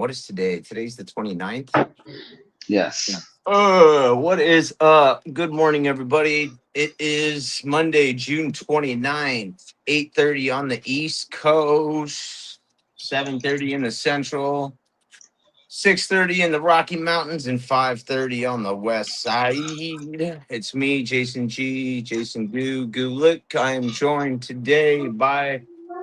What is today? Today's the 29th. Yes. What is good morning, everybody. It is Monday, June 29th, 8:30 on the East Coast, 7:30 in the Central, 6:30 in the Rocky Mountains, and 5:30 on the West Side. It's me, Jason G, Jason Goo Look. I am joined today by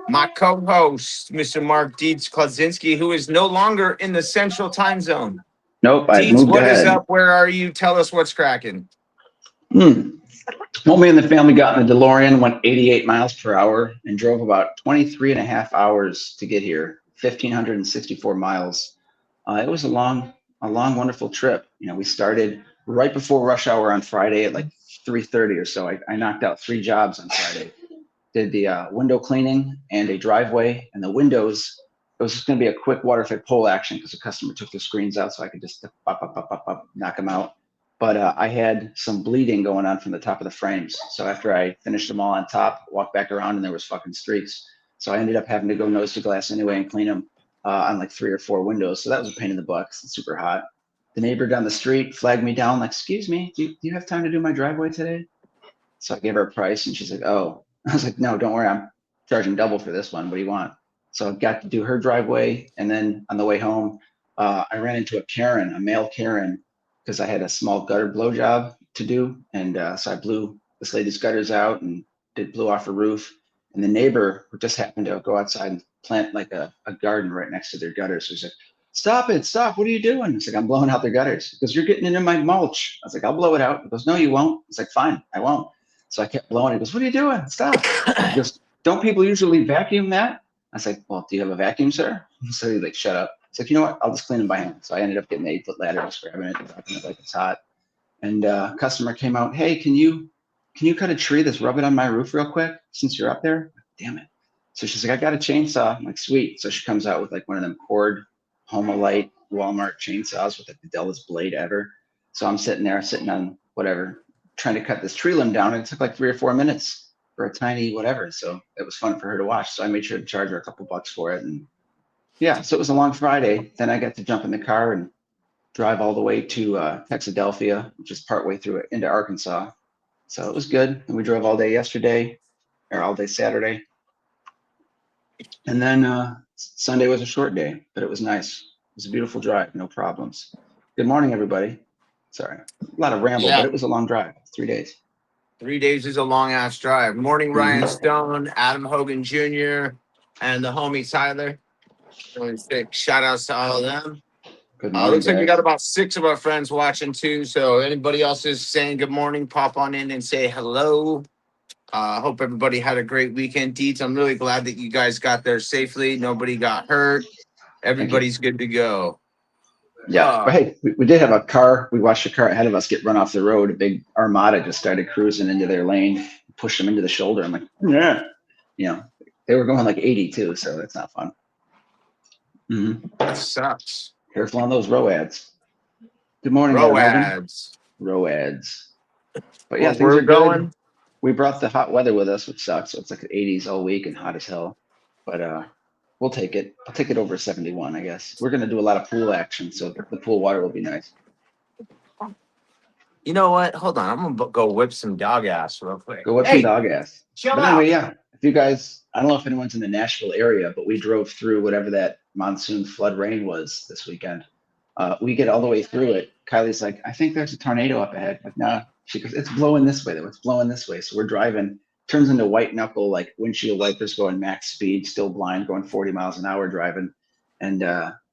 my co-host, Mr. Mark Deeds Klaczynski, who is no longer in the Central Time Zone. Nope, I've Deeds, moved what is ahead. up? Where are you? Tell us what's cracking. Hmm. Well, me and the family got in the DeLorean, went 88 miles per hour, and drove about 23 and a half hours to get here, 1,564 miles. It was a long, wonderful trip. We started right before rush hour on Friday at like 3:30 or so. I knocked out 3 jobs on Friday. Did the window cleaning and a driveway, and the windows. It was just going to be a quick water fit pole action because the customer took the screens out, so I could just knock them out. But I had some bleeding going on from the top of the frames. So after I finished them all on top, walked back around and there was fucking streaks. So I ended up having to go nose to glass anyway and clean them on like 3 or 4 windows. So that was a pain in the butt. It's super hot. The neighbor down the street flagged me down like, excuse me, do you have time to do my driveway today? So I gave her a price and she's like, oh. I was like, no, don't worry. I'm charging double for this one. What do you want? So I got to do her driveway. And then on the way home, I ran into a male Karen, because I had a small gutter blow job to do. And so I blew this lady's gutters out and blew off her roof. And the neighbor just happened to go outside and plant like a garden right next to their gutters. So he's like, stop it, stop. What are you doing? It's like, I'm blowing out their gutters. Because you're getting into my mulch. I was like, I'll blow it out. He goes, no, you won't. It's like, fine, I won't. So I kept blowing. He goes, what are you doing? Stop. He goes, don't people usually vacuum that? I was like, well, do you have a vacuum, sir? So he's like, shut up. It's like, you know what? I'll just clean them by hand. So I ended up getting an 8-foot ladder, just grabbing it and dropping it like it's hot. And customer came out, hey, can you cut a tree that's rub it on my roof real quick since you're up there? Damn it. So she's like, I got a chainsaw. I'm like, sweet. So she comes out with like one of them cord Homelite Walmart chainsaws with like the dullest blade ever. So I'm sitting there, sitting on whatever, trying to cut this tree limb down. And it took like 3 or 4 minutes for a tiny whatever. So it was fun for her to watch. So I made sure to charge her a couple bucks for it. And yeah, so it was a long Friday. Then I got to jump in the car and drive all the way to Texadelphia, which is partway through it into Arkansas. So it was good. And we drove all day yesterday, or all day Saturday. And then Sunday was a short day, but it was nice. It was a beautiful drive, no problems. Good morning, everybody. Sorry, a lot of ramble, but Yeah, it was a long drive, 3 days. 3 days is a long ass drive. Morning, Ryan Mm-hmm. Stone, Adam Hogan Jr., and the homie Tyler. Really big shout outs to all of them. Good morning, Looks like we got guys. about 6 of our friends watching too. So anybody else is saying good morning, pop on in and say hello. Hope everybody had a great weekend. Deeds, I'm really glad that you guys got there safely. Nobody got hurt. Thank you. Everybody's good to go. Yeah, but Uh, hey, we did have a car. We watched a car ahead of us get run off the road. A big Armada just started cruising into their lane, pushed them into the shoulder. I'm like, yeah, you know, they were going like 82, so that's not fun. Mm-hmm. that sucks. Careful on those roads. Good morning, Adam Hogan. Roads. Roads. But yeah, Well, things we're are good. going. We brought the hot weather with us, which sucks. So it's like the 80s all week and hot as hell. But we'll take it. I'll take it over 71, I guess. We're gonna do a lot of pool action, so the pool water will be nice. You know what? Hold on. I'm going to go whip some dog ass real quick. Go whip some Hey, dog ass. chill But out. anyway, yeah. If you guys, I don't know if anyone's in the Nashville area, but we drove through whatever that monsoon flood rain was this weekend. We get all the way through it. Kylie's like, I think there's a tornado up ahead. Like, nah. She goes, it's blowing this way though. It's blowing this way. So we're driving, turns into white knuckle, like windshield wipers going max speed, still blind, going 40 miles an hour driving. And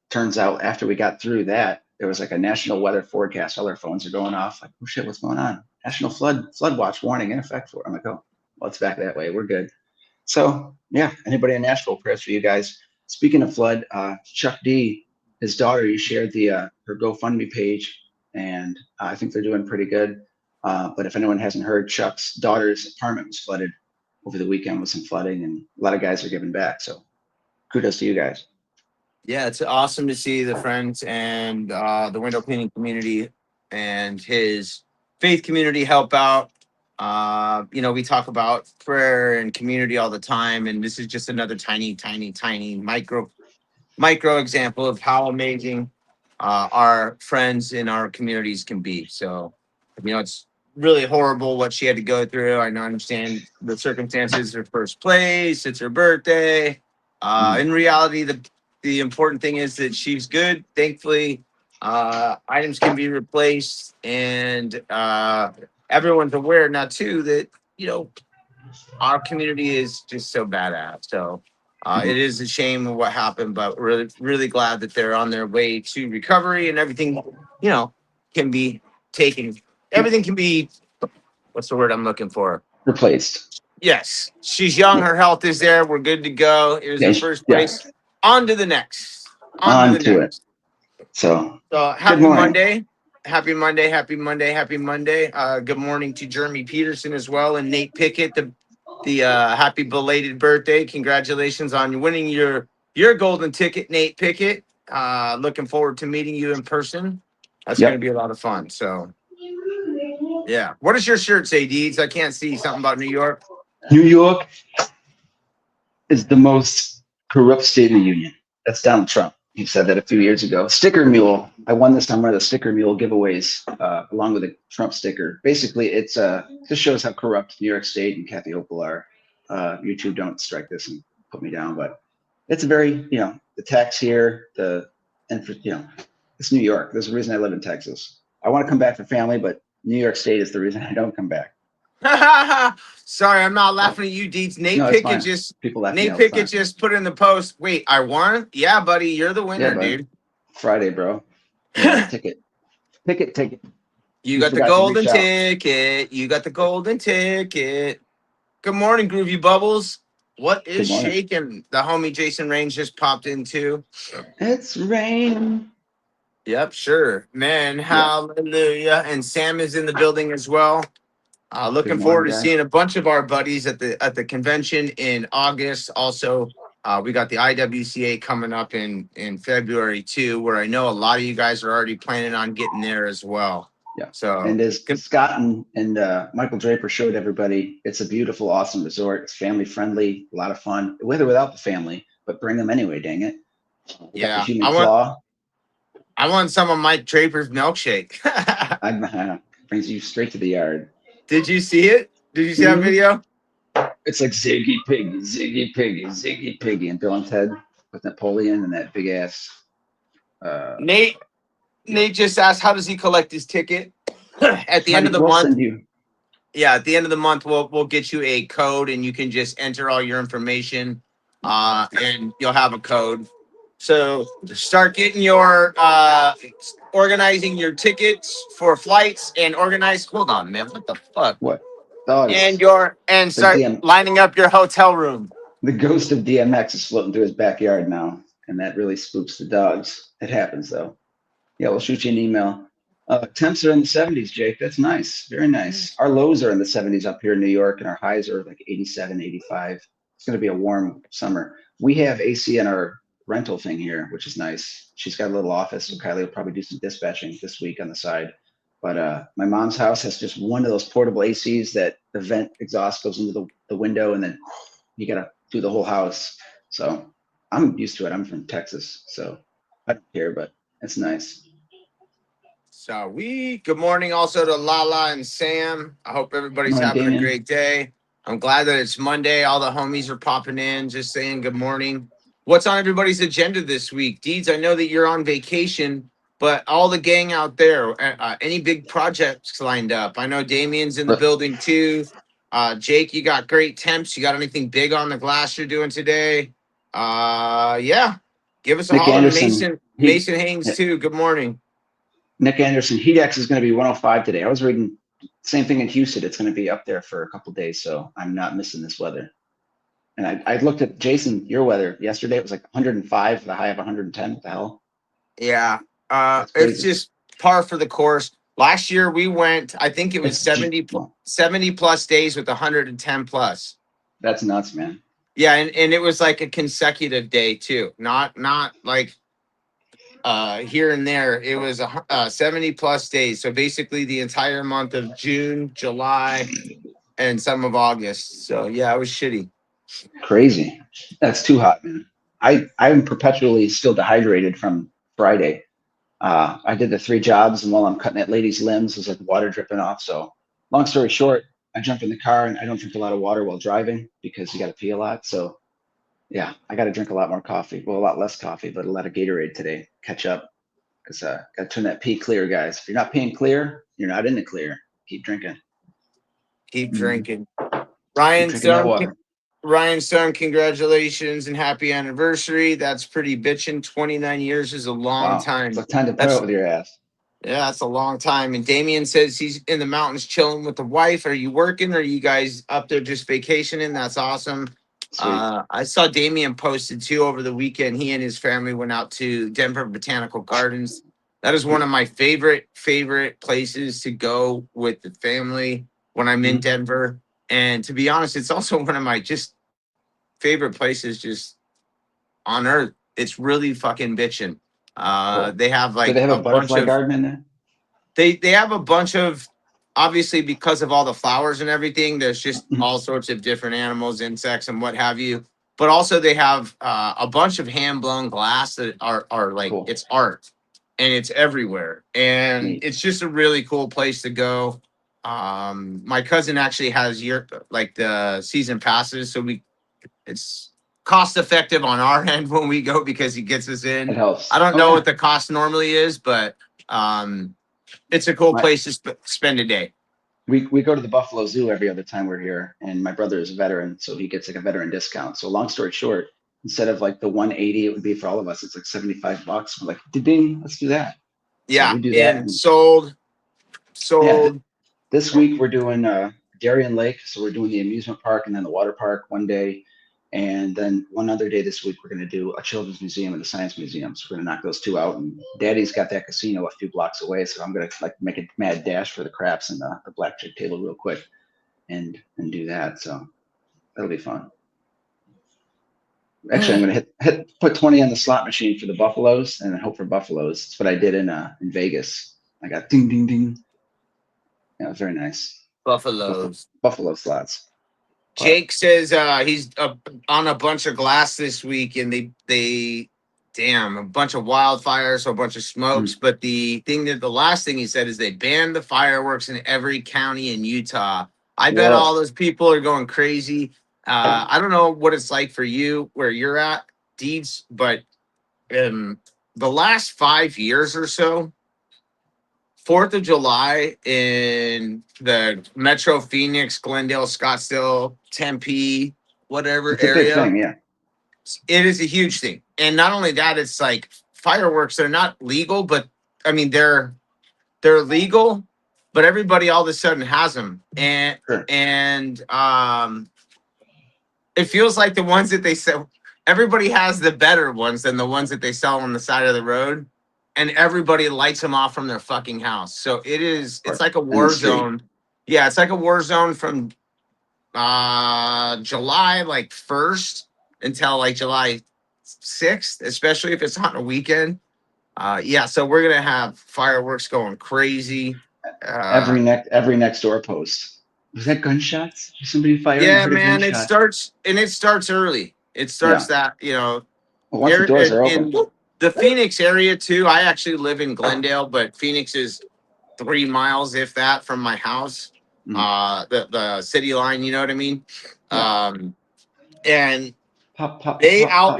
turns out after we got through that, there was like a national weather forecast. All our phones are going off. Like, oh shit, what's going on? National flood watch warning in effect for. I'm like, oh, well, it's back that way. We're good. So yeah, anybody in Nashville, prayers for you guys. Speaking of flood, Chuck D, his daughter, you shared the her GoFundMe page, and I think they're doing pretty good. But if anyone hasn't heard, Chuck's daughter's apartment was flooded over the weekend with some flooding, and a lot of guys are giving back. So kudos to you guys. Yeah, it's awesome to see the friends and the window cleaning community and his faith community help out. We talk about prayer and community all the time, and this is just another tiny, tiny, tiny micro micro example of how amazing our friends in our communities can be. So, it's really horrible what she had to go through. I don't understand the circumstances. Her first place, it's her birthday. Mm. In reality, the important thing is that she's good. Thankfully, items can be replaced, and everyone's aware now too that you know our community is just so badass. So Mhm. it is a shame of what happened, but really, really glad that they're on their way to recovery and everything, can be taken. Yeah. Everything can be, what's the word I'm looking for? Replaced. Yes, she's young. Yeah. Her health is there. We're good to go. It was her Yeah. first Yeah. race. On to the next. On to On the to it. next. So So good happy morning. Monday. Happy Monday. Happy Monday. Happy Monday. Good morning to Jeremy Peterson as well and Nate Pickett. The happy belated birthday. Congratulations on winning your golden ticket, Nate Pickett. Looking forward to meeting you in person. That's going to Yep. be a lot of fun. So yeah. What does your shirt say, Deeds? I can't see something about New York. New York is the most corrupt state in the union. That's Donald Trump. He said that a few years ago. Sticker Mule. I won this on one of the Sticker Mule giveaways, along with a Trump sticker. Basically, it's just shows how corrupt New York State and Kathy Hochul are. YouTube, don't strike this and put me down, but it's a very, the tax here, it's New York. There's a reason I live in Texas. I want to come back for family, but New York State is the reason I don't come back. Sorry, I'm not laughing at you, Deeds. No, it's fine. People laugh at me Nate all the Pickett time. just put in the post. Wait, I won? Yeah, buddy, you're the Yeah, winner, bud. dude. Friday, bro. You got the ticket. Ticket. You You got the forgot to golden reach out. ticket. You got the golden ticket. Good morning, Groovy Bubbles. What is Good morning. shaking? The homie Jason Range just popped in too. It's raining. Yep, sure. Man, Yeah. hallelujah. And Sam is in the building as well. Good Looking morning, forward to guys. seeing a bunch of our buddies at the convention in August. Also, we got the IWCA coming up in February too, where I know a lot of you guys are already planning on getting there as well. Yeah. So And as Scott and Michael Draper showed everybody, it's a beautiful, awesome resort. It's family friendly, a lot of fun, with or without the family, but bring them anyway, dang it. We got the yeah, human I want claw. I want some of Mike Draper's milkshake. Brings you straight to the yard. Did you see it? Did you see that Mhm. video? It's like Ziggy Piggy, Ziggy Piggy, and Bill and Ted with Napoleon and that big ass. Uh, Nate yeah. Nate just asked, how does he collect his ticket? At the end of Honey, the we'll month, send you. yeah, at the end of the month, we'll get you a code, and you can just enter all your information, and you'll have a code. So start getting your organizing your tickets for flights and organize. Hold on, man. What the fuck? What? And Dogs. The start DM, lining up your hotel room. the ghost of DMX is floating through his backyard now, and that really spooks the dogs. It happens though. Yeah, we'll shoot you an email. Temps are in the 70s, Jake. That's nice. Very nice. Our lows are in the 70s up here in New York, and our highs are like 87, 85. It's going to be a warm summer. We have AC in our rental thing here, which is nice. She's got a little office, so Kylie will probably do some dispatching this week on the side. But my mom's house has just one of those portable ACs that the vent exhaust goes into the window, and then you got to do the whole house. So I'm used to it. I'm from Texas, so I don't care, but it's nice. So good morning also to Lala and Sam. I hope everybody's Morning, having a Damien. great day. I'm glad that it's Monday. All the homies are popping in, just saying good morning. What's on everybody's agenda this week? Deeds, I know that you're on vacation, but all the gang out there, any big projects lined up? I know Damien's in the But building too. Jake, you got great temps. You got anything big on the glass you're doing today? Yeah, give us a Nick holler. Anderson, Mason Haynes too. Good morning. Nick Anderson, heat X is going to be 105 today. I was reading same thing in Houston. It's going to be up there for a couple of days, so I'm not missing this weather. And I looked at Jason, your weather yesterday. It was like 105 with a high of 110. What the hell? Yeah. That's It's crazy. just par for the course. Last year we went, I think it was It's 70 plus days with 110 plus. that's nuts, man. Yeah, and it was like a consecutive day too. Not like here and there. It was 70 plus days. So basically the entire month of June, July, and some of August. So yeah, it was shitty. Crazy. That's too hot, man. I'm perpetually still dehydrated from Friday. I did the 3 jobs, and while I'm cutting that lady's limbs, there's like water dripping off. So, long story short, I jump in the car and I don't drink a lot of water while driving because you got to pee a lot. So, yeah, I got to drink a lot more coffee. Well, a lot less coffee, but a lot of Gatorade today. Catch up because got to turn that pee clear, guys. If you're not peeing clear, you're not in the clear. Keep drinking. Keep Mhm. drinking. Keep Ryan drinking that Stone, water. Ryan Stone, congratulations and happy anniversary. That's pretty bitchin'. 29 years is a long Wow, it's time. like time to put out That's with your ass. Yeah, that's a long time. And Damien says he's in the mountains chilling with the wife. Are you working? Or are you guys up there just vacationing? That's awesome. Sweet. I saw Damien posted too over the weekend. He and his family went out to Denver Botanical Gardens. That is one of my favorite places to go with the family when I'm in Mhm. Denver. And to be honest, it's also one of my just favorite places just on earth. It's really fucking bitching. Cool. They have Do they like have a a bunch butterfly of garden in there? they have a bunch of, obviously because of all the flowers and everything, there's just Mhm. all sorts of different animals, insects, and what have you. But also they have a bunch of hand blown glass that are like Cool. it's art, and it's everywhere, and Neat. it's just a really cool place to go. My cousin actually has year like the season passes, so we it's cost effective on our end when we go because he gets us It in. I helps. don't Oh know what yeah. the cost normally is, but um it's a cool My place to spend a day. we go to the Buffalo Zoo every other time we're here, and my brother is a veteran, so he gets like a veteran discount. So long story short, instead of like the 180 it would be for all of us, it's like $75. We're like, ding, let's do that. So Yeah, we do that, and and yeah, sold. this week we're doing Darien Lake, so we're doing the amusement park and then the water park one day, and then one other day this week we're going to do a children's museum and the science museum. So we're going to knock those two out. And Daddy's got that casino a few blocks away, so I'm going to like make a mad dash for the craps and the blackjack table real quick and do that. So that'll be fun. Actually, I'm going to put 20 on the slot machine for the Buffaloes and then hope for Buffaloes. That's what I did in Vegas. I got ding ding ding. Yeah, it was very nice. Buffaloes. Buffalo slots. But Jake says he's on a bunch of glass this week, and they damn a bunch of wildfires, a bunch of smokes. mm, But the last thing he said is they banned the fireworks in every county in Utah. I bet whoa, all those people are going crazy. I don't know what it's like for you where you're at, Deeds, but um, the last 5 years or so, 4th of July in the Metro Phoenix, Glendale, Scottsdale, Tempe, whatever it's a big area, thing. Yeah, it is a huge thing. And not only that, it's like fireworks. They're not legal, but I mean they're legal, but everybody all of a sudden has them, and sure. and it feels like the ones that they sell, everybody has the better ones than the ones that they sell on the side of the road, and everybody lights them off from their fucking house. So it's Or like a in the war street. zone. Yeah, it's like a war zone from July like 1st until like July 6th, especially if it's on a weekend. Yeah, so we're gonna have fireworks going crazy. Uh Every next door post. Was that gunshots? Was somebody firing? I yeah, heard a man, gunshot. it starts early. It starts Yeah. that, Well, once the doors are open. in the Phoenix area too. I actually live in Glendale, but Phoenix is 3 miles, if that, from my house. Mm, The city line, you know what I mean? yeah. Um, and Pop, pop, pop, pop, pop.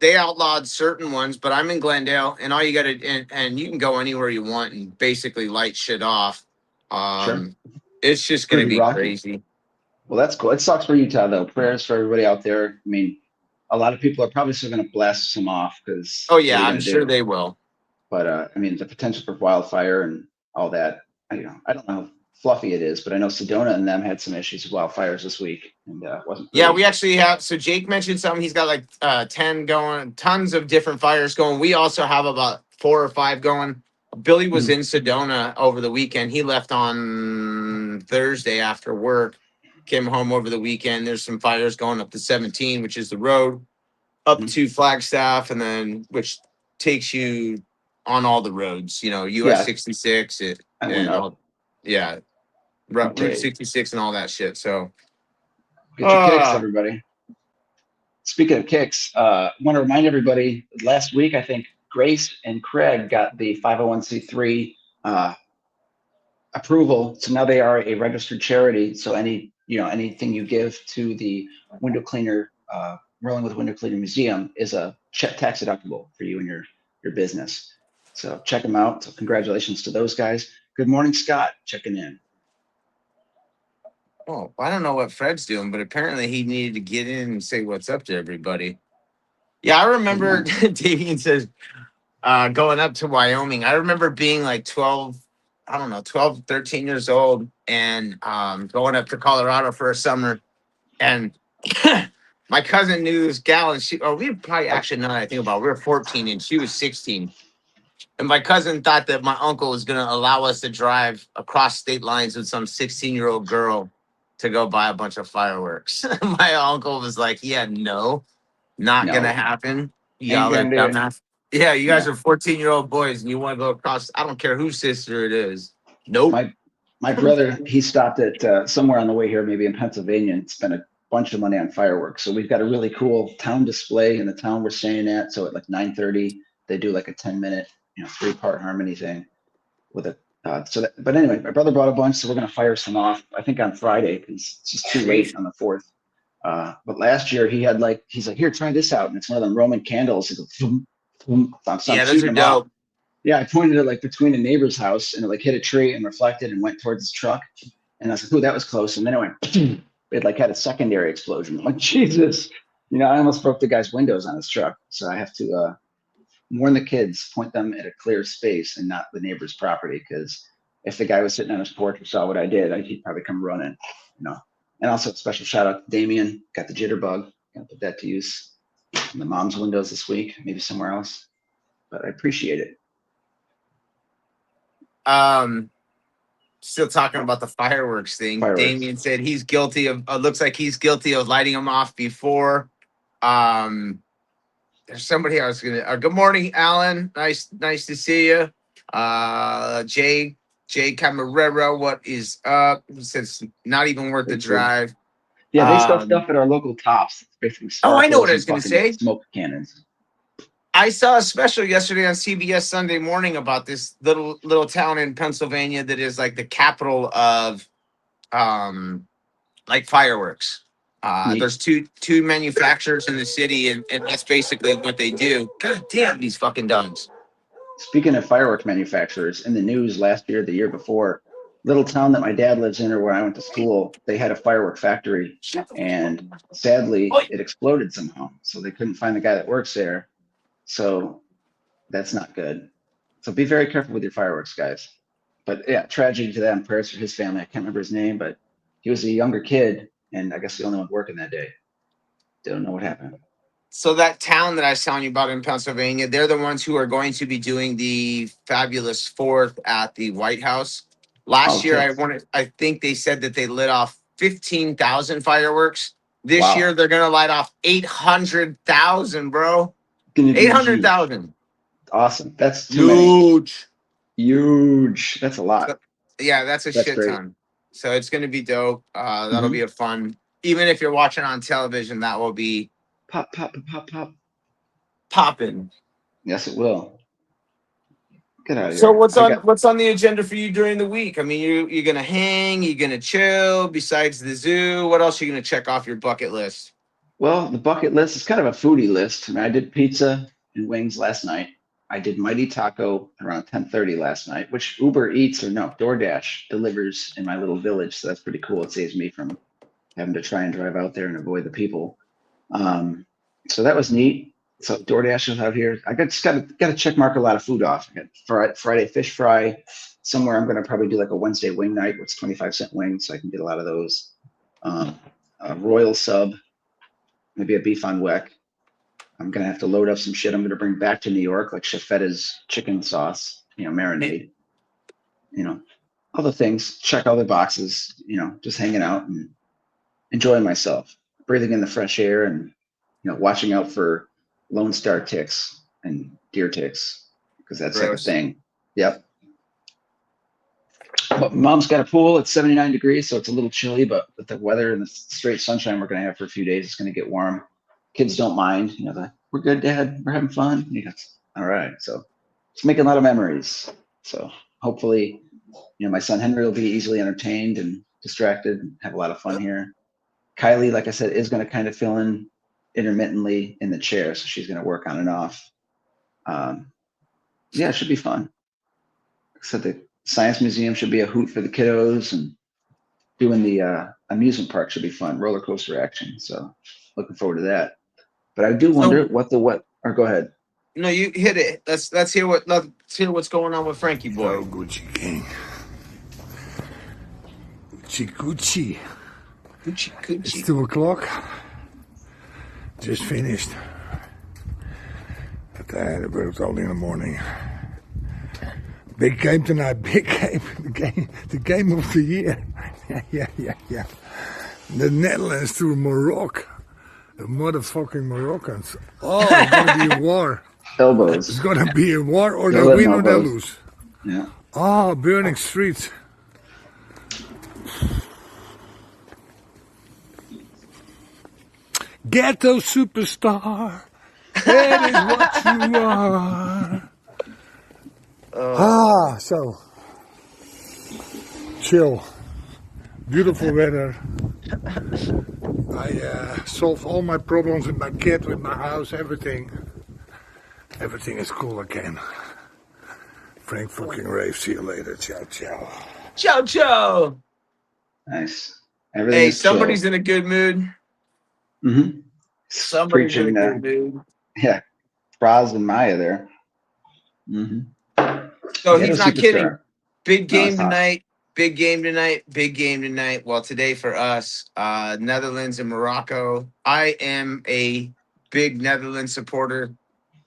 they outlawed certain ones, but I'm in Glendale, and all you got to and you can go anywhere you want and basically light shit off. Sure. Um, it's just gonna Pretty be rocky. crazy. Well, that's cool. It sucks for Utah though. Prayers for everybody out there. I mean, a lot of people are probably still going to blast some off because Oh what are yeah, you I'm going to sure do? they will. But I mean, the potential for wildfire and all that. I don't know how fluffy it is, but I know Sedona and them had some issues with wildfires this week, and wasn't Yeah, we pretty. actually have. So Jake mentioned something. He's got like 10 going, tons of different fires going. We also have about 4 or 5 going. Billy was Mhm. in Sedona over the weekend. He left on Thursday after work. Came home over the weekend. There's some fires going up to 17, which is the road up Mhm. to Flagstaff, and then which takes you on all the roads. US Yeah, 66 I went and up. all. Yeah, Route Okay, 66 and all that shit. So, get your kicks, uh everybody. Speaking of kicks, want to remind everybody, last week, I think Grace and Craig got the 501c3 approval. So now they are a registered charity. So anything you give to the window cleaner, Rolling with Window Cleaner Museum is a tax deductible for you and your business. So check them out. So congratulations to those guys. Good morning, Scott, checking in. Oh, I don't know what Fred's doing, but apparently he needed to get in and say what's up to everybody. Yeah, I remember Davian says going up to Wyoming. I remember being like 12, I don't know, 12, 13 years old and going up to Colorado for a summer. And my cousin knew this gal, and we were probably actually, now that I think about it, we were 14 and she was 16. And my cousin thought that my uncle was going to allow us to drive across state lines with some 16-year-old girl to go buy a bunch of fireworks. My uncle was like, yeah, no, not going to No, happen. ain't Y'all are gonna do it. dumbass. Yeah, you guys Yeah, are 14-year-old boys and you want to go across. I don't care whose sister it is. Nope. my brother, he stopped at somewhere on the way here, maybe in Pennsylvania, and spent a bunch of money on fireworks. So we've got a really cool town display in the town we're staying at. So at like 9:30, they do like a 10-minute, 3-part harmony thing with a. But anyway, my brother bought a bunch, so we're gonna fire some off. I think on Friday because it's just too late on the 4th. But last year he's like, here, try this out, and it's one of them Roman candles. It goes, boom, boom. So I'm Yeah, those shooting are them off. dope. Yeah, I pointed it like between a neighbor's house, and it like hit a tree and reflected and went towards his truck. And I was like, "Ooh, that was close." And then it went. It like had a secondary explosion. I'm like, Jesus, I almost broke the guy's windows on his truck. So I have to warn the kids, point them at a clear space and not the neighbor's property, because if the guy was sitting on his porch and saw what I did, he'd probably come running. You know. And also, a special shout out to Damien. Got the jitterbug. Gonna put that to use in the mom's windows this week, maybe somewhere else. But I appreciate it. Um, Still talking about the fireworks thing. Fireworks. Damien said he's guilty of. Looks like he's guilty of lighting them off before. Um, there's somebody I was gonna. Good morning, Alan. Nice to see you. Jay Camarero. What is up? He says not even worth the Good. drive. Yeah, they sell Um, stuff at our local Tops. It's basically oh, I know what sparklers I and was gonna fucking say. smoke cannons. I saw a special yesterday on CBS Sunday Morning about this little town in Pennsylvania that is like the capital of um like fireworks. Neat. There's two manufacturers in the city, and that's basically what they do. God damn these fucking dogs. Speaking of fireworks manufacturers, in the news last year, the year before, little town that my dad lives in or where I went to school, they had a firework factory, and sadly, it exploded somehow. So they couldn't find the guy that works there. So that's not good. So be very careful with your fireworks, guys. But yeah, tragedy to them. Prayers for his family. I can't remember his name, but he was a younger kid, and I guess the only one working that day. Don't know what happened. So that town that I was telling you about in Pennsylvania, they're the ones who are going to be doing the fabulous fourth at the White House. Oh, Last year, shit. I think they said that they lit off 15,000 fireworks. This Wow. year, they're gonna light off 800,000, bro. Gonna be Eight hundred huge. thousand. Awesome. That's too many. Huge. Huge. That's a lot. So, yeah, that's a That's shit great. ton. So it's gonna be dope. That'll be Hmm. a fun. Even if you're watching on television, that will be Pop, pop, pop, pop. popping. Yes, it will. Get out of So here. what's I on got, what's on the agenda for you during the week? I mean, you're gonna hang, you're gonna chill. Besides the zoo, what else are you gonna check off your bucket list? well, the bucket list is kind of a foodie list. I mean, I did pizza and wings last night. I did Mighty Taco around 10:30 last night, which Uber Eats or no, DoorDash delivers in my little village. So that's pretty cool. It saves me from having to try and drive out there and avoid the people. Um, so that was neat. So DoorDash is out here. I got to check mark a lot of food off. I got Friday fish fry. Somewhere I'm going to probably do like a Wednesday wing night, where it's 25-cent wings, so I can get a lot of those. A Royal sub, maybe a beef on weck. I'm going to have to load up some shit I'm going to bring back to New York, like Chefetta's chicken sauce, marinade, all the things. Check all the boxes, just hanging out and enjoying myself, breathing in the fresh air, and watching out for Lone Star ticks and deer ticks, because that's like a Gross. thing. Yep. But mom's got a pool. It's 79 degrees, so it's a little chilly. But with the weather and the straight sunshine we're gonna have for a few days, it's gonna get warm. Kids don't mind. We're good, Dad. We're having fun. And he goes, all right. So it's making a lot of memories. So hopefully, my son Henry will be easily entertained and distracted and have a lot of fun here. Kylie, like I said, is going to kind of fill in intermittently in the chair, so she's going to work on and off. Yeah, it should be fun. Like I said, the science museum should be a hoot for the kiddos, and doing the amusement park should be fun, roller coaster action. So looking forward to that. But I do So wonder or go ahead. no, you hit it. Let's hear what's going on with Frankie Hello, boy. Gucci King. Gucci Gucci. Coochie It's coochie. 2 o'clock. Just finished. But I worked all in the morning. Big game tonight. Big game. The game of the year. Yeah. The Netherlands to Morocco. The motherfucking Moroccans. Oh, it's gonna be a war. It's Elbows. gonna be a war, or they They'll let win them or they elbows. lose. Yeah. Oh, burning streets. Ghetto superstar. That is what you are. So chill. Beautiful weather. I solved all my problems with my kid, with my house, everything. Everything is cool again. Frank fucking Rave. See you later. Ciao, ciao. Ciao, ciao. Nice. Everything Hey, is chill. somebody's in a good mood. Mm-hmm. Somebody's in a Preaching, good mood. yeah, Braz and Maya there. Mm-hmm. So Ghetto he's not superstar. kidding. Big No, it's game not. tonight. Big game tonight. Big game tonight. Well, today for us, Netherlands and Morocco. I am a big Netherlands supporter.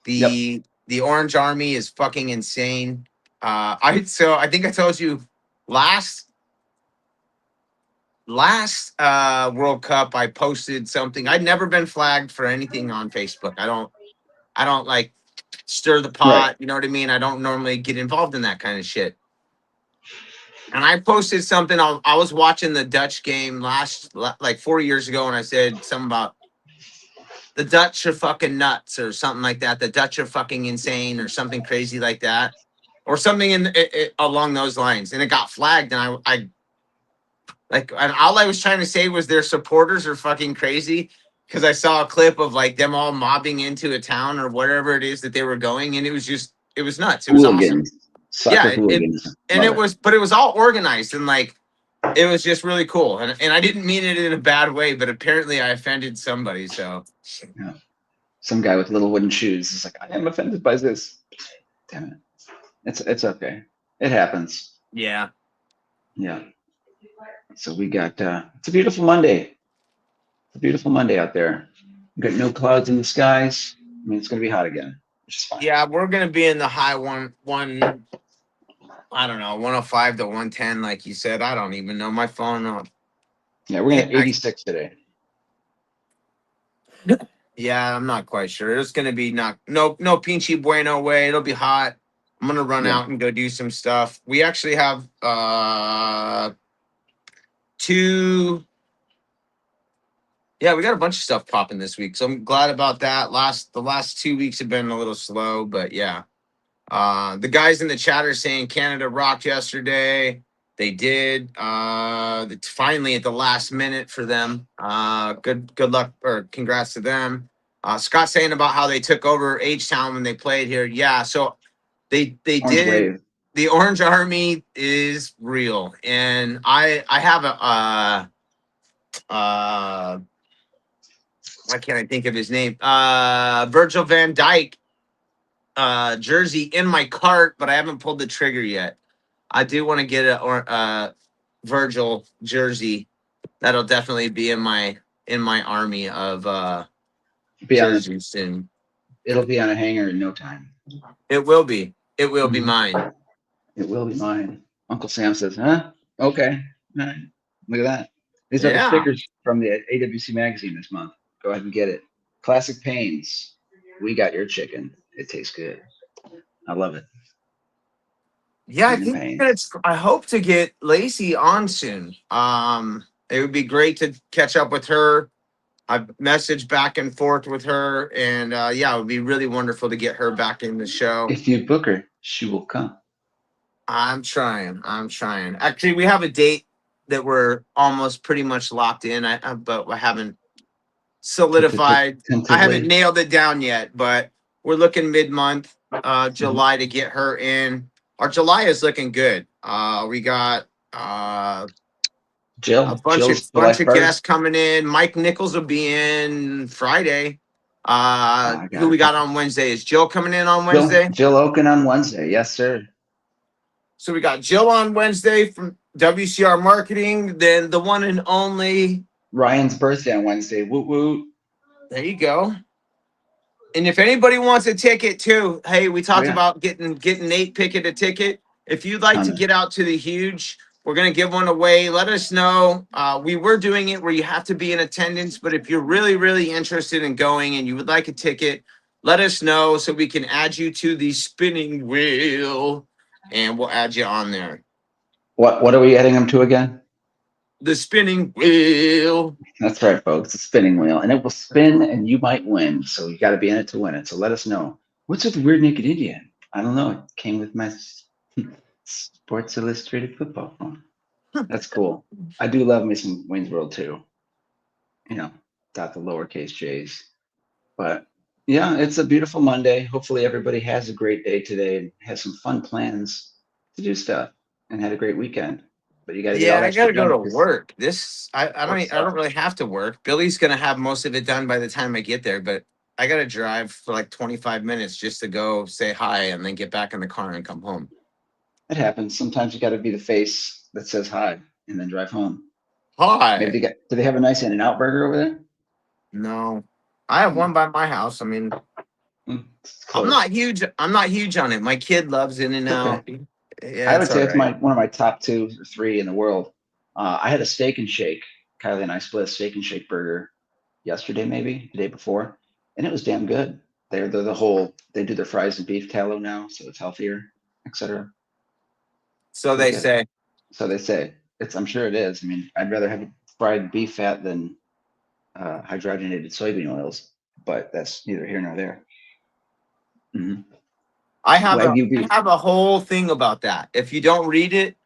Yep. The Orange Army is fucking insane. I think I told you last World Cup I posted something. I'd never been flagged for anything on Facebook. I don't like stir the Right. pot, you know what I mean? I don't normally get involved in that kind of shit. And I posted something. I was watching the Dutch game like 4 years ago, and I said something about the Dutch are fucking nuts or something like that. The Dutch are fucking insane or something crazy like that, or something along those lines. And it got flagged, and and all I was trying to say was their supporters are fucking crazy because I saw a clip of like them all mobbing into a town or wherever it is that they were going, and it was nuts. It was awesome. Hooligans. Soccer Yeah, hooligans. and Love it. it was all organized and like it was just really cool. And I didn't mean it in a bad way, but apparently I offended somebody. So Yeah. Some guy with little wooden shoes is like, I am offended by this. Damn it. It's okay. It happens. yeah. Yeah. So we got it's a beautiful Monday. It's a beautiful Monday out there. We got no clouds in the skies. I mean, it's gonna be hot again, which is fine. Yeah, we're gonna be in the high one I don't know, 105 to 110, like you said. I don't even know my phone. Yeah, we're gonna 86 today. Yeah, I'm not quite sure. It's gonna be no pinchy bueno way. It'll be hot. I'm gonna run Yeah. out and go do some stuff. We actually have two. Yeah, we got a bunch of stuff popping this week, so I'm glad about that. The last 2 weeks have been a little slow, but yeah. The guys in the chat are saying Canada rocked yesterday. They did. Finally at the last minute for them. Good luck or congrats to them. Scott saying about how they took over H Town when they played here. Yeah, so they Orange did. wave. The Orange Army is real, and I have why can't I think of his name? Virgil van Dyke jersey in my cart, but I haven't pulled the trigger yet. I do want to get a Virgil jersey. That'll definitely be in my army of jerseys soon. It'll be on a hanger in no time. It will be. It will be Mhm. mine. It will be mine. Uncle Sam says, huh? Okay. All right. Look at that. These are the Yeah. stickers from the AWC magazine this month. Go ahead and get it. Classic Pains. We got your chicken. It tastes good. I love it. Yeah, I Pain and think Pains. I hope to get Lacey on soon. It would be great to catch up with her. I've messaged back and forth with her, and yeah, it would be really wonderful to get her back in the show. If you book her, she will come. I'm trying. Actually, we have a date that we're almost pretty much locked in. But I haven't solidified. I haven't Tentatively. nailed it down yet, but we're looking mid-month, July, to get her in. Our July is looking good. We got a Jill's the bunch of lifeguard. guests coming in. Mike Nichols will be in Friday. I Who got a we got couple. on Wednesday? Is Jill coming in on Wednesday? Jill Oken on Wednesday. Yes, sir. So we got Jill on Wednesday from WCR Marketing. Then the one and only. Ryan's birthday on Wednesday. Woot woot. There you go. And if anybody wants a ticket too, hey, we Oh talked yeah. about getting Nate Pickett a ticket. If you'd like to Ton of- get out to the huge, we're gonna give one away. Let us know. We were doing it where you have to be in attendance, but if you're really, really interested in going and you would like a ticket, let us know so we can add you to the spinning wheel, and we'll add you on there. What are we adding them to again? The spinning wheel. That's right, folks. It's a spinning wheel, and it will spin, and you might win. So you got to be in it to win it. So let us know. What's with the weird naked Indian? I don't know. It came with my Sports Illustrated football phone. That's cool. I do love me some Wayne's World too. You know, got the lowercase J's. But yeah, it's a beautiful Monday. Hopefully everybody has a great day today and has some fun plans to do stuff and had a great weekend. But you got to get all Yeah, I that shit gotta go done to because work. I don't really have to work. Billy's gonna have most of it done by the time I get there, but I gotta drive for like 25 minutes just to go say hi and then get back in the car and come home. it happens. Sometimes you got to be the face that says hi and then drive home. Maybe Hi. do they have a nice In-N-Out burger over there? No. I have Hmm, one by my house. I mean, it's close. I'm not huge on it. My kid loves In and It's okay. Out. Yeah, I it's would all say it's right. one of my top 2 or 3 in the world. I had a steak and shake. Kylie and I split a steak and shake burger yesterday, maybe the day before, and it was damn good. They're the whole. They do their fries and beef tallow now, so it's healthier, etc. So Pretty they good. say. So they say it's. I'm sure it is. I mean, I'd rather have fried beef fat than hydrogenated soybean oils, but that's neither here nor there. Mhm. Wagyu I beef. have a whole thing about that. If you don't read it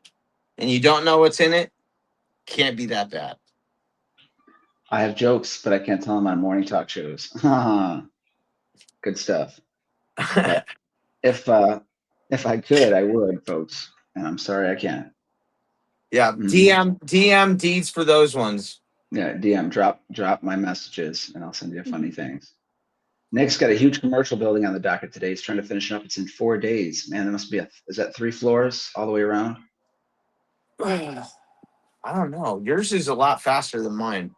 and you don't know what's in it, can't be that bad. I have jokes, but I can't tell them on morning talk shows. Good stuff. But if uh, if I could, I would, folks. And I'm sorry I can't. Yeah, Mhm. DM deeds for those ones. Yeah, DM drop my messages, and I'll send you funny things. Nick's got a huge commercial building on the docket today. He's trying to finish it up. It's in 4 days. Man, there must be is that 3 floors all the way around? I don't know. Yours is a lot faster than mine.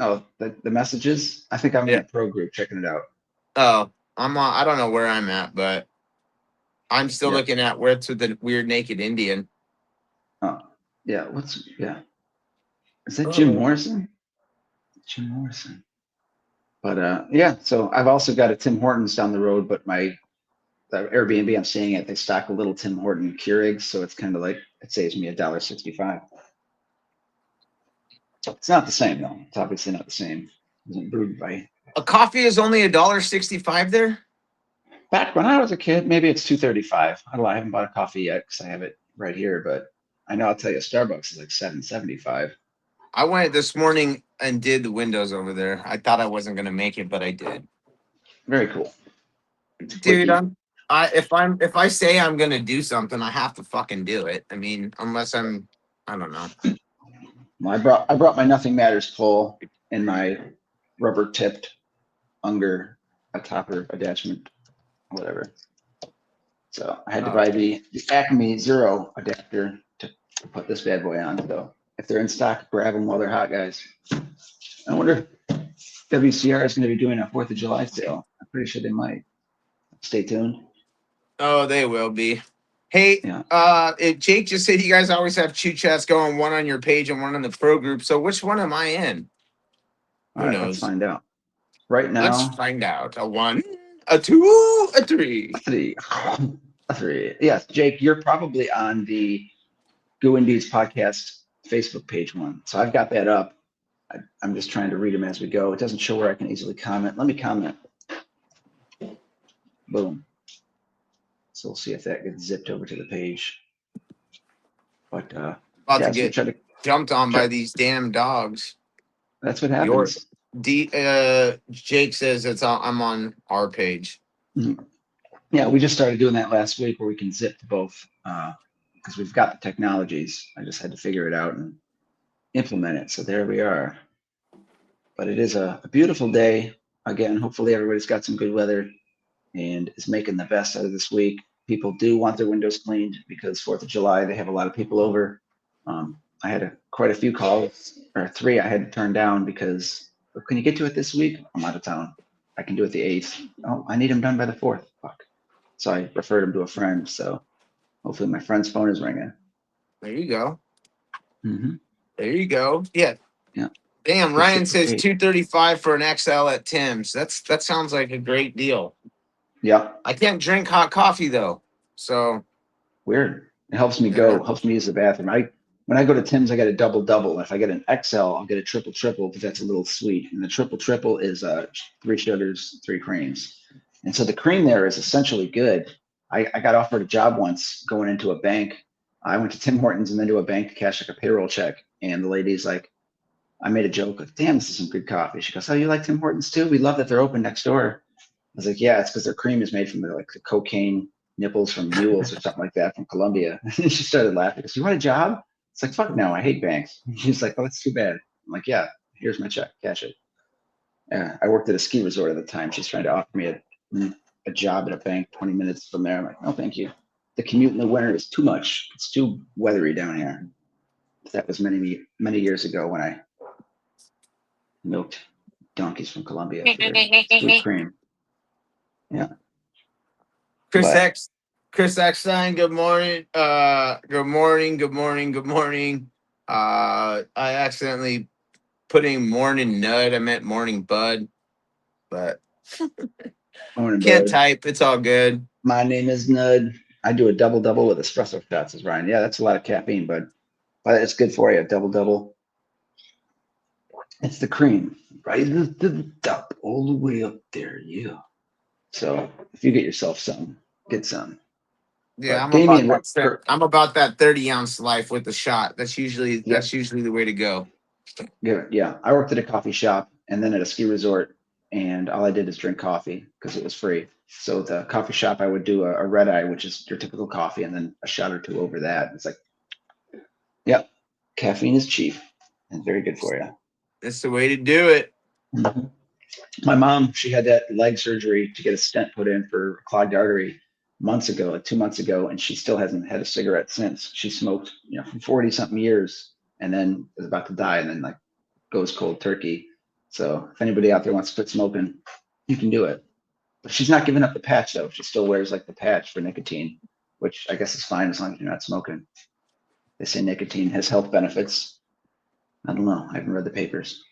Oh, the messages? I think I'm in Yeah. the pro group checking it out. Oh, I don't know where I'm at, but I'm still Yeah. looking at where it's with the weird naked Indian. Oh, yeah. Yeah. Is that Jim Oh. Morrison? Jim Morrison. But yeah, so I've also got a Tim Hortons down the road, but the Airbnb I'm staying at, they stock a little Tim Horton Keurigs, so it's kind of like it saves me $1.65. It's not the same though. It's obviously not the same. It wasn't brewed by. A coffee is only $1.65 there. Back when I was a kid, maybe it's 2.35. I haven't bought a coffee yet because I have it right here, but I know I'll tell you, Starbucks is like 7.75. I went this morning and did the windows over there. I thought I wasn't gonna make it, but I did. Very cool. It's a Dude, quickie. if I say I'm gonna do something, I have to fucking do it. I mean, unless I don't know. Well, I brought my Nothing Matters pole and my rubber tipped Unger a topper attachment, whatever. So I had to buy the Acme Zero adapter to put this bad boy on. So if they're in stock, grab them while they're hot, guys. I wonder if WCR is going to be doing a 4th of July sale. I'm pretty sure they might. Stay tuned. Oh, they will be. Hey, Yeah. Jake just said you guys always have chew chats going, one on your page and one on the pro group. So which one am I in? All Who right, let's knows? find out. Right Let's now, find out. A one, a two, a three. a three. A three. Yes, Jake, you're probably on the Goo and Deed's podcast Facebook page one. So I've got that up. I'm just trying to read them as we go. It doesn't show where I can easily comment. Let me comment. Boom. So we'll see if that gets zipped over to the page. But About yeah, to so we get try to. jumped on by these damn dogs. That's what Your happens. Jake says I'm on our page. Mhm. Yeah, we just started doing that last week where we can zip to both because we've got the technologies. I just had to figure it out and implement it. So there we are. But it is a beautiful day. Again, hopefully everybody's got some good weather and is making the best out of this week. People do want their windows cleaned because 4th of July, they have a lot of people over. I had quite a few calls, or 3 I had to turn down because, "Oh, can you get to it this week? I'm out of town. I can do it the 8th. Oh, I need them done by the 4th. Fuck. So I referred them to a friend. So hopefully my friend's phone is ringing. There you go. Mm-hmm. There you go. Yeah. Yeah. Damn, Ryan says Reciprocate. $235 for an XL at Tim's. That sounds like a great deal. Yeah. I can't drink hot coffee though. So Weird. It helps me yeah. go, helps me use the bathroom. When I go to Tim's, I get a double double. If I get an XL, I'll get a triple triple because that's a little sweet. And the triple triple is 3 sugars, 3 creams. And so the cream there is essentially good. I got offered a job once going into a bank. I went to Tim Hortons and then to a bank to cash like a payroll check. And the lady's like, I made a joke like, damn, this is some good coffee. She goes, oh, you like Tim Hortons too? We love that they're open next door. I was like, yeah, it's because their cream is made from the cocaine nipples from mules or something like that from Colombia. And she started laughing. She goes, you want a job? It's like, fuck no, I hate banks. She's like, oh, that's too bad. I'm like, yeah, here's my check, cash it. Yeah, I worked at a ski resort at the time. She's trying to offer me a job at a bank 20 minutes from there. I'm like, no, thank you. The commute in the winter is too much. It's too weathery down here. That was many years ago when I milked donkeys from Colombia for their sweet cream. Yeah. Chris But X Chris Eckstein, good morning. Good morning, good morning, good morning. I accidentally put in morning nud. I meant morning bud, but morning, can't bud. type. It's all good. My name is Nud. I do a double double with espresso shots, says Ryan. Yeah, that's a lot of caffeine, bud. But it's good for you. Double double. It's the cream. Rises to the top, all the way up there. Yeah. So if you get yourself some, get some. Yeah, But Damien, I'm about that 30-ounce life with the shot. That's usually yep, the way to go. yeah. I worked at a coffee shop and then at a ski resort, and all I did is drink coffee because it was free. So at the coffee shop, I would do a red eye, which is your typical coffee, and then a shot or two over that. It's like, yep, caffeine is cheap and very good for you. That's the way to do it. Mhm. My mom, she had that leg surgery to get a stent put in for clogged artery months ago, like 2 months ago, and she still hasn't had a cigarette since. She smoked, for 40 something years and then is about to die and then like goes cold turkey. So if anybody out there wants to quit smoking, you can do it. But she's not giving up the patch though. She still wears like the patch for nicotine, which I guess is fine as long as you're not smoking. They say nicotine has health benefits. I don't know. I haven't read the papers.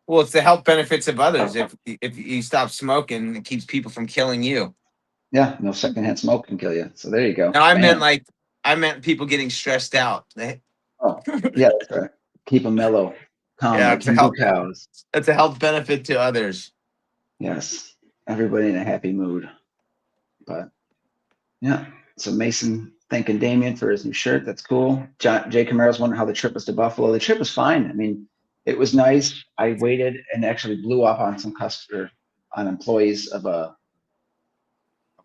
Well, it's the health benefits of others. If you stop smoking, it keeps people from killing you. Yeah, no secondhand smoke can kill you. So there you go. Now, Bam. I meant people getting stressed out. Oh, yeah, that's right. Keep them mellow, calm Yeah, like Hindu cows. it's a health benefit to others. Yes, everybody in a happy mood. But yeah, so Mason thanking Damien for his new shirt. That's cool. Jay Camaro's wondering how the trip was to Buffalo. The trip was fine. I mean, it was nice. I waited and actually blew up on some on employees of a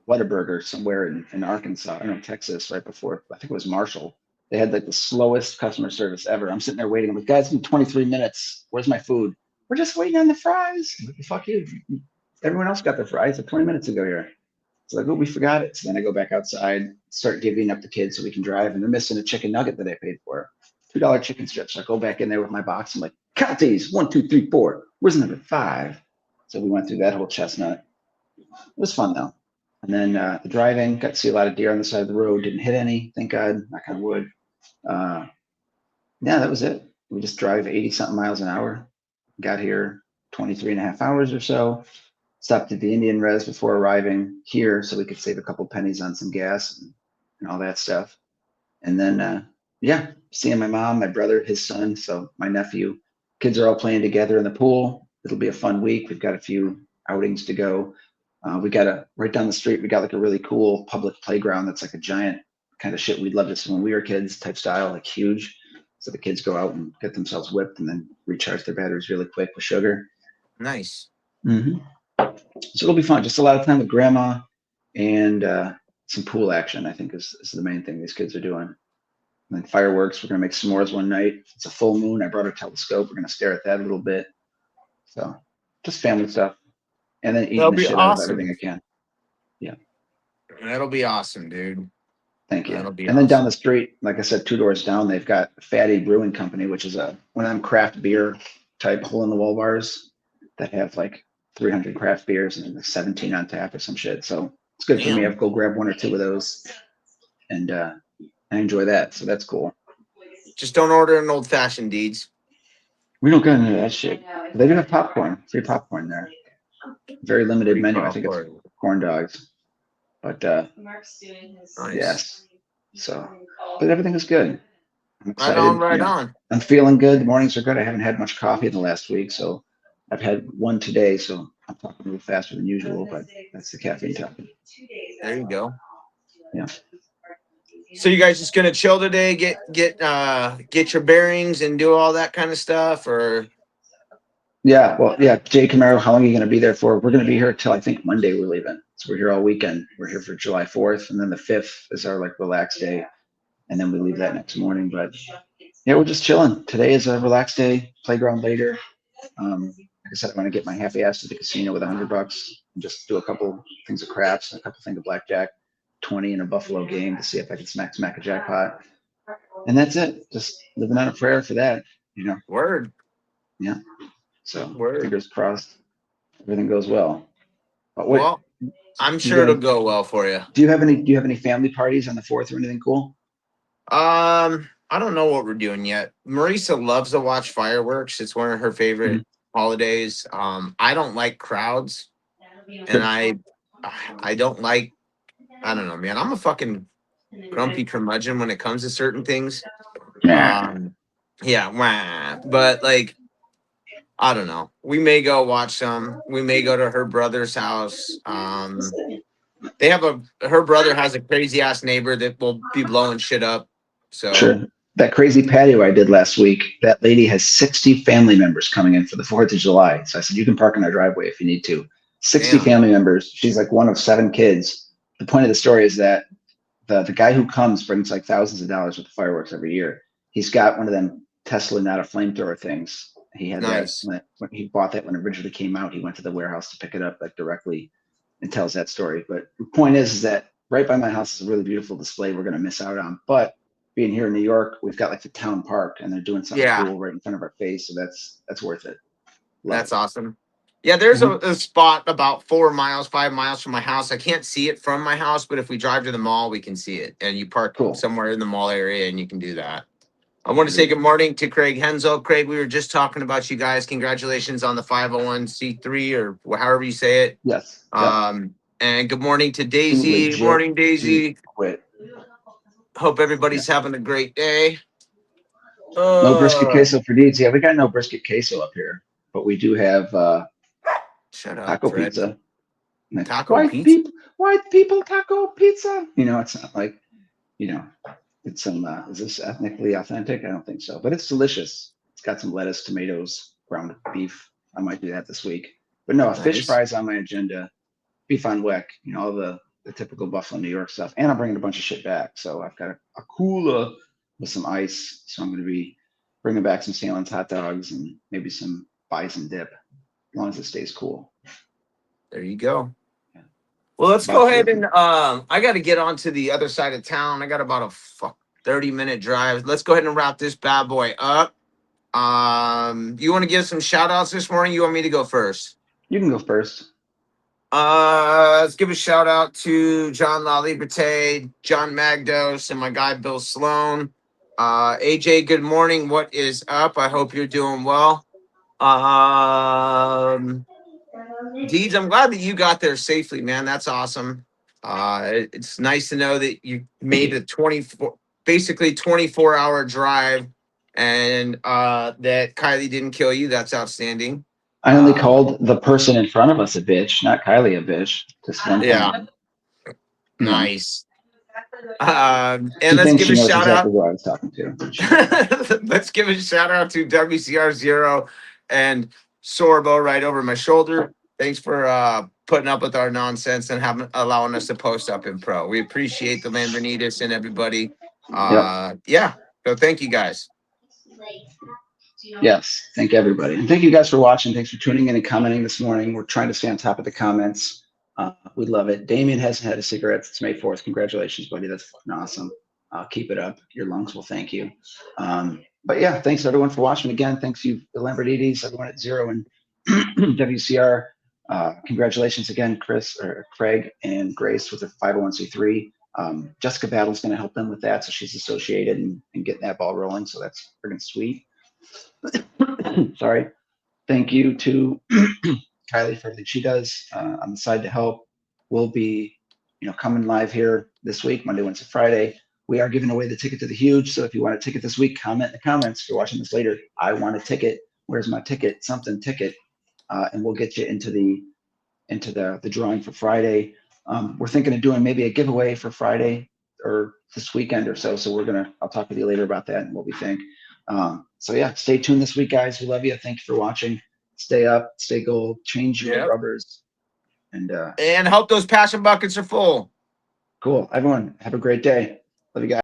Whataburger somewhere in Arkansas, I don't know, Texas, right before, I think it was Marshall. They had like the slowest customer service ever. I'm sitting there waiting. I'm like, guys, it's been 23 minutes. Where's my food? We're just waiting on the fries. I'm like, fuck you. Everyone else got their fries like 20 minutes ago here. It's like, oh, we forgot it. So then I go back outside, start divvying up the kids so we can drive, and they're missing a chicken nugget that I paid for. $2 chicken strips. So I go back in there with my box. I'm like, count these. 1, 2, 3, 4. Where's number 5? So we went through that whole chestnut. It was fun though. And then the driving, got to see a lot of deer on the side of the road. Didn't hit any, thank God, knock on wood. Yeah, that was it. We just drive 80 something miles an hour. Got here 23 and a half hours or so. Stopped at the Indian Res before arriving here so we could save a couple pennies on some gas and all that stuff. And then, yeah, seeing my mom, my brother, his son, so my nephew. Kids are all playing together in the pool. It'll be a fun week. We've got a few outings to go. We got right down the street. We got like a really cool public playground that's like a giant kind of shit we'd love to see when we were kids type style, like huge. So the kids go out and get themselves whipped and then recharge their batteries really quick with sugar. Nice. Mm-hmm. So it'll be fun. Just a lot of time with grandma and some pool action, I think is the main thing these kids are doing. And then fireworks. We're going to make s'mores one night. It's a full moon. I brought a telescope. We're going to stare at that a little bit. So just family stuff. And then eating That'll the be shit out of everything awesome. I can. Yeah. That'll be awesome, dude. Thank you. That'll be And then down awesome. the street, like I said, 2 doors down, they've got Fatty Brewing Company, which is one of them craft beer type hole in the wall bars that have like 300 craft beers and 17 on tap or some shit. So it's good for me. Damn. I've go grab 1 or 2 of those, and I enjoy that. So that's cool. Just don't order an old fashioned Deeds. We don't get into that shit. They do have popcorn, free popcorn there. Very limited Free menu. I think it's popcorn. corn dogs. But Nice. yes. So, but everything is good. I'm Right on, excited. right on. I'm feeling good. The mornings are good. I haven't had much coffee in the last week, so I've had one today. So I'm talking a little faster than usual, but that's the caffeine talking. There you go. Yeah. So you guys just gonna chill today, get your bearings and do all that kind of stuff, or Yeah. Well, yeah. Jay Camaro, how long are you going to be there for? We're going to be here till I think Monday. We're leaving. So we're here all weekend. We're here for July 4th, and then the 5th is our like relaxed day, and then we leave that next morning. But yeah, we're just chilling. Today is a relaxed day. Playground later. Like I said, I'm going to get my happy ass to the casino with $100 and just do a couple things of craps and a couple things of blackjack, 20 in a Buffalo game to see if I can smack a jackpot. And that's it. Just living on a prayer for that, word? Yeah. So Word. fingers crossed, everything goes well. But what Well, I'm you sure it'll gonna go well for you. do? You have any family parties on the 4th or anything cool? I don't know what we're doing yet. Marisa loves to watch fireworks. It's one of her favorite holidays. I don't like crowds, and I don't like. I don't know, man. I'm a fucking grumpy curmudgeon when it comes to certain things. Yeah. Yeah, wah. But like, I don't know. We may go watch some. We may go to her brother's house. They have her brother has a crazy ass neighbor that will be blowing shit up. So Sure. That crazy patio I did last week, that lady has 60 family members coming in for the 4th of July. So I said, you can park in our driveway if you need to. 60 damn, family members. She's like one of 7 kids. The point of the story is that the guy who comes brings like thousands of dollars worth of fireworks every year. He's got one of them Tesla, not a flamethrower things. He had that nice. when he bought that when it originally came out. He went to the warehouse to pick it up like directly and tells that story. But the point is that right by my house is a really beautiful display we're going to miss out on. But being here in New York, we've got like the town park and they're doing something Yeah, cool right in front of our face. So that's worth it. Love that's it. awesome. Yeah, there's Mhm. a spot about 4 miles, 5 miles from my house. I can't see it from my house, but if we drive to the mall, we can see it. And you park Cool. somewhere in the mall area, and you can do that. I want to say good morning to Craig Henzel. Craig, we were just talking about you guys. Congratulations on the 501c3 or however you say it. Yes. Yep. And good morning to To Daisy. Good legit morning, do Daisy. quit. Hope Yeah. everybody's having a great day. No brisket queso for needs. Yeah, we got no brisket queso up here, but we do have Shut up, taco Fred. pizza. Taco pizza? White people taco pizza. It's not like, it's some, is this ethnically authentic? I don't think so, but it's delicious. It's got some lettuce, tomatoes, ground beef. I might do that this week. But no, fish Nice. fries on my agenda, beef on weck, all the typical Buffalo, New York stuff. And I'm bringing a bunch of shit back. So I've got a cooler with some ice. So I'm going to be bringing back some Salen's hot dogs and maybe some bison dip, as long as it stays cool. There you go. Well, let's go ahead and I got to get on to the other side of town. I got about a 30-minute drive. Let's go ahead and wrap this bad boy up. You want to give some shout outs this morning? You want me to go first? You can go first. Let's give a shout out to John La Liberté, John Magdos, and my guy Bill Sloan. AJ, good morning. What is up? I hope you're doing well. Deeds, I'm glad that you got there safely, man. That's awesome. It's nice to know that you made a 24 hour drive and that Kylie didn't kill you. That's outstanding. I only called the person in front of us a bitch, not Kylie a bitch. Just one Yeah. thing. Nice. She And let's thinks give she a knows shout exactly out. who I was talking to. Let's give a shout out to WCR0 and Sorbo right over my shoulder. Thanks for putting up with our nonsense and allowing us to post up in pro. We appreciate the Lambrinitas and everybody. Yep. Yeah. So thank you guys. Yes. Thank everybody. And thank you guys for watching. Thanks for tuning in and commenting this morning. We're trying to stay on top of the comments. We love it. Damien hasn't had a cigarette since May 4th. Congratulations, buddy. That's fucking awesome. Keep it up. Your lungs will thank you. But yeah, thanks everyone for watching. Again, thanks you, the Lamborghinis, everyone at Zero and WCR. Congratulations again, Craig and Grace with the 501c3. Jessica Battle's going to help them with that, so she's associated and getting that ball rolling. So that's freaking sweet. Sorry. Thank you to Kylie for everything she does on the side to help. We'll be, coming live here this week, Monday, Wednesday, Friday. We are giving away the ticket to the Huge. So if you want a ticket this week, comment in the comments. If you're watching this later, I want a ticket. Where's my ticket? Something ticket, and we'll get you into the drawing for Friday. We're thinking of doing maybe a giveaway for Friday or this weekend or so. So I'll talk with you later about that and what we think. So yeah, stay tuned this week, guys. We love you. Thank you for watching. Stay up, stay gold, change your rubbers, and help those passion buckets are full. Cool. Everyone, have a great day. Love you guys.